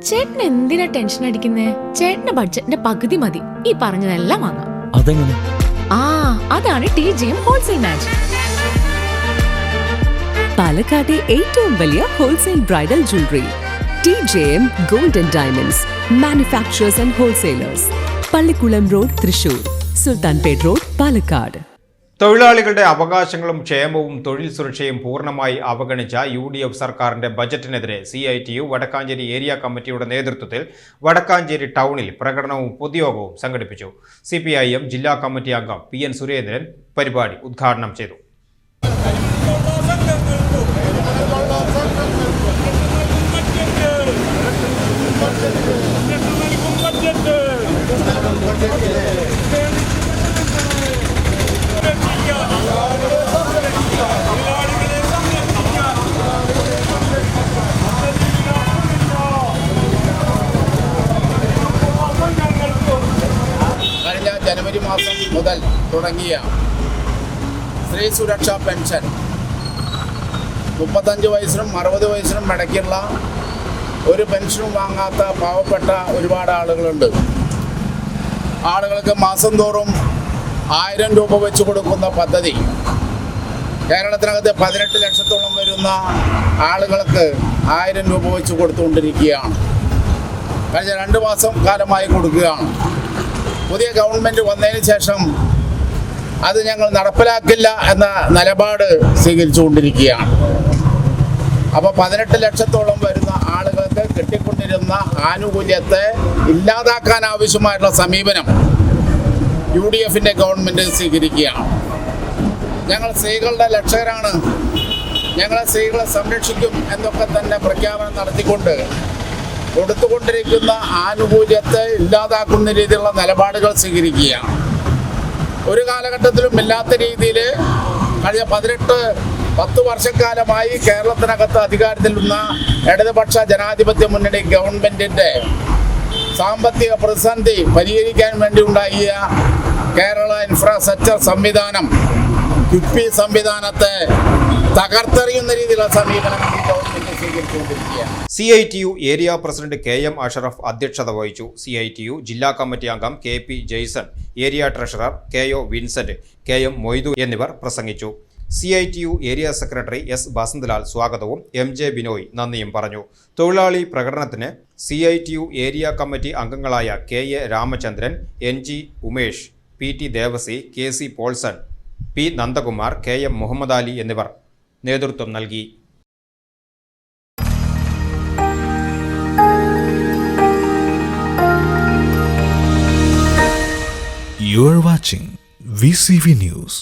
ചേട്ടൻ എന്തിനാ ടെൻഷൻ അടിക്കുന്നേ? ചേട്ടന്റെ ബഡ്ജറ്റിന്റെ പകുതി മതി ഈ പറഞ്ഞതെല്ലാം വാങ്ങാം. അതെങ്ങനെ? അതാണ് TJM ഹോൾസെയിൽ മാജിക്. പാലക്കാട്ടെ ഏറ്റവും വലിയ wholesale bridal jewellery TJM Gold and Diamonds Manufacturers and Wholesalers, Pallikkulam road, Thrissur, Sultanpet road, Palakkad. തൊഴിലാളികളുടെ അവകാശങ്ങളും ക്ഷേമവും തൊഴിൽ സുരക്ഷയും പൂർണ്ണമായി അവഗണിച്ച UDF സർക്കാരിന്റെ ബജറ്റിനെതിരെ CITU വടക്കാഞ്ചേരി ഏരിയ കമ്മിറ്റിയുടെ നേതൃത്വത്തിൽ വടക്കാഞ്ചേരി ടൗണിൽ പ്രകടനവും പൊതുയോഗവും സംഘടിപ്പിച്ചു. CPIM ജില്ലാ കമ്മിറ്റി അംഗം PN സുരേന്ദ്രൻ പരിപാടി ഉദ്ഘാടനം ചെയ്തു. കഴിഞ്ഞ ജനുവരി മാസം മുതൽ തുടങ്ങിയ സ്ത്രീ സുരക്ഷാ പെൻഷൻ 35 വയസ്സിനും 60 വയസ്സിനും ഇടയ്ക്കുള്ള ഒരു പെൻഷനും വാങ്ങാത്ത പാവപ്പെട്ട ഒരുപാട് ആളുകളുണ്ട്. ആളുകൾക്ക് മാസം തോറും 1000 രൂപ വെച്ച് കൊടുക്കുന്ന പദ്ധതി കേരളത്തിനകത്ത് 18 ലക്ഷത്തോളം വരുന്ന ആളുകൾക്ക് 1000 രൂപ വെച്ച് കൊടുത്തുകൊണ്ടിരിക്കുകയാണ്. കഴിഞ്ഞ 2 മാസം കാലമായി കൊടുക്കുകയാണ്. പുതിയ ഗവൺമെൻറ് വന്നതിന് ശേഷം അത് ഞങ്ങൾ നടപ്പിലാക്കില്ല എന്ന നിലപാട് സ്വീകരിച്ചുകൊണ്ടിരിക്കുകയാണ്. അപ്പോൾ 18 ലക്ഷത്തോളം വരുന്ന ആളുകൾക്ക് കിട്ടിക്കൊണ്ടിരുന്ന ആനുകൂല്യത്തെ ഇല്ലാതാക്കാൻ ആവശ്യമായിട്ടുള്ള സമീപനം UDFിൻ്റെ ഗവൺമെൻറ് സ്വീകരിക്കുകയാണ്. ഞങ്ങൾ സ്ത്രീകളുടെ രക്ഷകരാണ്, ഞങ്ങളെ സ്ത്രീകളെ സംരക്ഷിക്കും എന്നൊക്കെ തന്നെ പ്രഖ്യാപനം നടത്തിക്കൊണ്ട് കൊടുത്തുകൊണ്ടിരിക്കുന്ന ആനുകൂല്യത്തെ ഇല്ലാതാക്കുന്ന രീതിയിലുള്ള നിലപാടുകൾ സ്വീകരിക്കുകയാണ്. ഒരു കാലഘട്ടത്തിലും ഇല്ലാത്ത രീതിയിൽ കഴിഞ്ഞ 10 വർഷക്കാലമായി കേരളത്തിനകത്ത് അധികാരത്തിലുള്ള ഇടതുപക്ഷ ജനാധിപത്യ മുന്നണി ഗവൺമെൻറ്റിൻ്റെ സാമ്പത്തിക പ്രതിസന്ധി പരിഹരിക്കാൻ വേണ്ടി ഉണ്ടാക്കിയ കേരള ഇൻഫ്രാസ്ട്രക്ചർ സംവിധാനം, കിഫ്ബി സംവിധാനത്തെ തകർത്തെറിയുന്ന രീതിയിലുള്ള സമീപനം ഗവൺമെന്റ് സ്വീകരിച്ചുകൊണ്ടിരിക്കുകയാണ്. CITU area president KM Ashraf അധ്യക്ഷത വഹിച്ചു. CITU ജില്ലാ കമ്മിറ്റി അംഗം KP Jaison, area treasurer KO Vincent, KM Moidu എന്നിവർ പ്രസംഗിച്ചു. CITU area secretary S Basanthalal സ്വാഗതവും MJ ബിനോയ് നന്ദിയും പറഞ്ഞു. തൊഴിലാളി പ്രകടനത്തിന് CITU ഏരിയ കമ്മിറ്റി അംഗങ്ങളായ KA Ramachandran, NG Umesh, PT Devasi, KC Paulson, P Nandakumar, KM Muhammad Ali എന്നിവർ നേതൃത്വം നൽകി. You are watching VCV News.